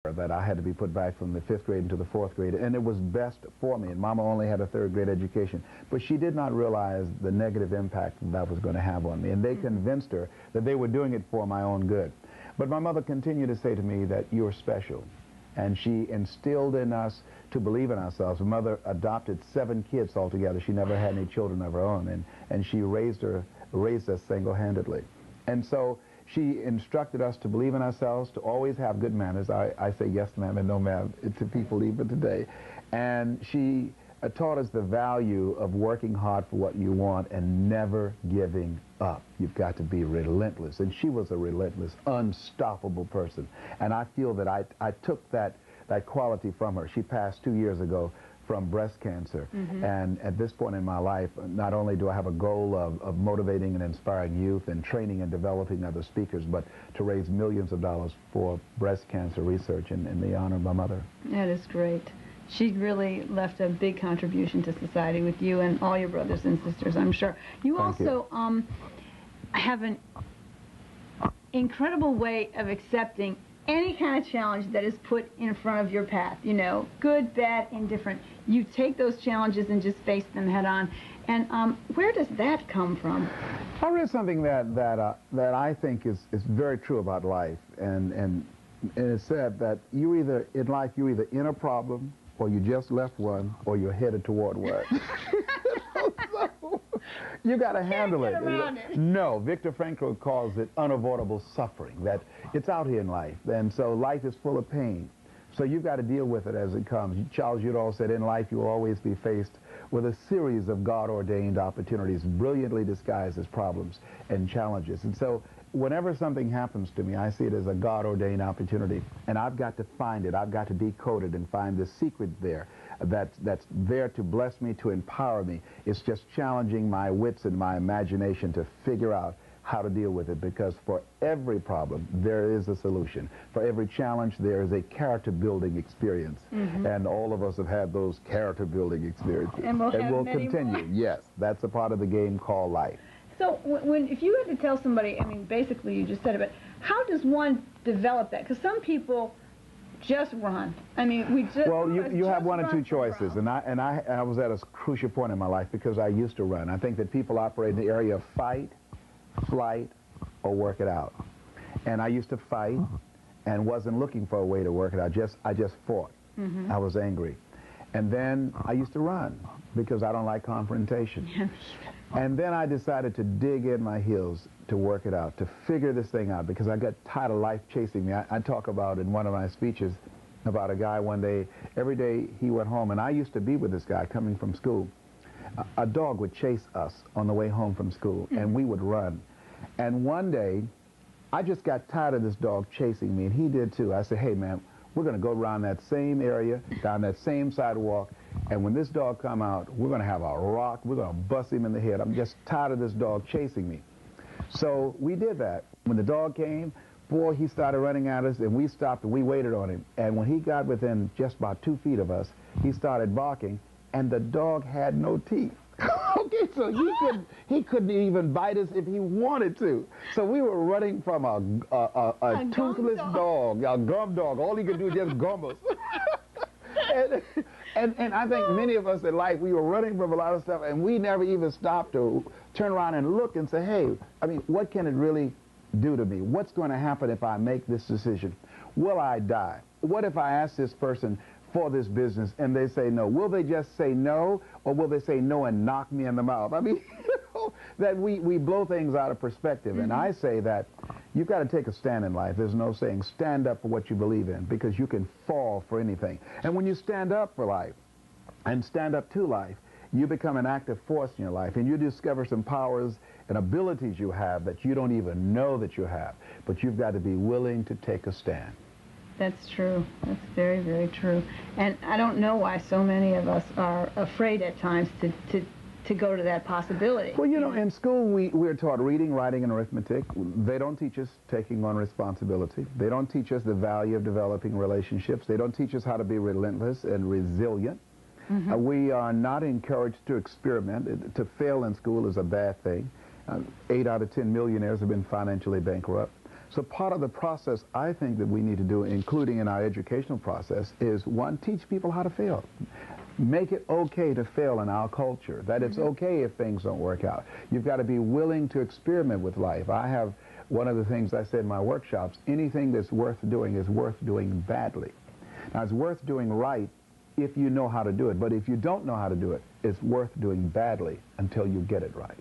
that I had to be put back from the 5th grade into the 4th grade, and it was best for me. And Mama only had a 3rd grade education, but she did not realize the negative impact that was going to have on me. And they convinced her that they were doing it for my own good. But my mother continued to say to me that you're special, and she instilled in us to believe in ourselves. My mother adopted 7 kids altogether. She never had any children of her own, and she raised us single-handedly. And so she instructed us to believe in ourselves, to always have good manners. I say yes, ma'am, and no, ma'am, to people even today. And she taught us the value of working hard for what you want and never giving up. You've got to be relentless. And she was a relentless, unstoppable person. And I feel that I took that quality from her. She passed 2 years ago from breast cancer. And at this point in my life, not only do I have a goal of motivating and inspiring youth and training and developing other speakers, but to raise millions of dollars for breast cancer research in the honor of my mother. That is great. She really left a big contribution to society with you and all your brothers and sisters, I'm sure. You also have an incredible way of accepting any kind of challenge that is put in front of your path, you know, good, bad, indifferent. You take those challenges and just face them head on. And where does that come from? I read something that I think is very true about life, and it said that in life you're either in a problem, or you just left one, or you're headed toward one. So, you got to handle it. No, Viktor Frankl calls it unavoidable suffering, that it's out here in life. And so life is full of pain. So you've got to deal with it as it comes. Charles Udall said, in life you will always be faced with a series of God-ordained opportunities, brilliantly disguised as problems and challenges. And so whenever something happens to me, I see it as a God-ordained opportunity, and I've got to find it. I've got to decode it and find the secret there that's there to bless me, to empower me. It's just challenging my wits and my imagination to figure out how to deal with it, because for every problem there is a solution. For every challenge there is a character-building experience, and all of us have had those character-building experiences, and we'll continue. Yes, that's a part of the game called life. So if you had to tell somebody, I mean, basically you just said it, but how does one develop that? Because some people just run. I mean, you have one or two choices, and I was at a crucial point in my life because I used to run. I think that people operate in the area of fight, flight, or work it out. And I used to fight and wasn't looking for a way to work it out. I just fought. I was angry. And then I used to run because I don't like confrontation. And then I decided to dig in my heels to work it out, to figure this thing out, because I got tired of life chasing me. I talk about in one of my speeches about a guy one day, every day he went home, and I used to be with this guy coming from school. A dog would chase us on the way home from school, and we would run. And one day, I just got tired of this dog chasing me, and he did too. I said, hey man, we're going to go around that same area, down that same sidewalk, and when this dog come out, we're going to have a rock, we're going to bust him in the head. I'm just tired of this dog chasing me. So we did that. When the dog came, boy, he started running at us, and we stopped and we waited on him. And when he got within just about 2 feet of us, he started barking, and the dog had no teeth. Okay, so he couldn't even bite us if he wanted to. So we were running from a toothless dog, a gum dog. All he could do is just gum us. and I think many of us in life, we were running from a lot of stuff, and we never even stopped to turn around and look and say, hey, I mean, what can it really do to me? What's going to happen if I make this decision? Will I die? What if I ask this person for this business and they say no? Will they just say no, or will they say no and knock me in the mouth? I mean, that we blow things out of perspective. And I say that you've got to take a stand in life. There's no saying stand up for what you believe in, because you can fall for anything. And when you stand up for life and stand up to life, you become an active force in your life, and you discover some powers and abilities you have that you don't even know that you have. But you've got to be willing to take a stand. That's true. That's very, very true. And I don't know why so many of us are afraid at times to go to that possibility. Well, you know, in school we're taught reading, writing, and arithmetic. They don't teach us taking on responsibility. They don't teach us the value of developing relationships. They don't teach us how to be relentless and resilient. We are not encouraged to experiment. To fail in school is a bad thing. 8 out of 10 millionaires have been financially bankrupt. So part of the process I think that we need to do, including in our educational process, is one, teach people how to fail. Make it okay to fail in our culture, that it's okay if things don't work out. You've got to be willing to experiment with life. I have one of the things I said in my workshops, anything that's worth doing is worth doing badly. Now, it's worth doing right if you know how to do it, but if you don't know how to do it, it's worth doing badly until you get it right.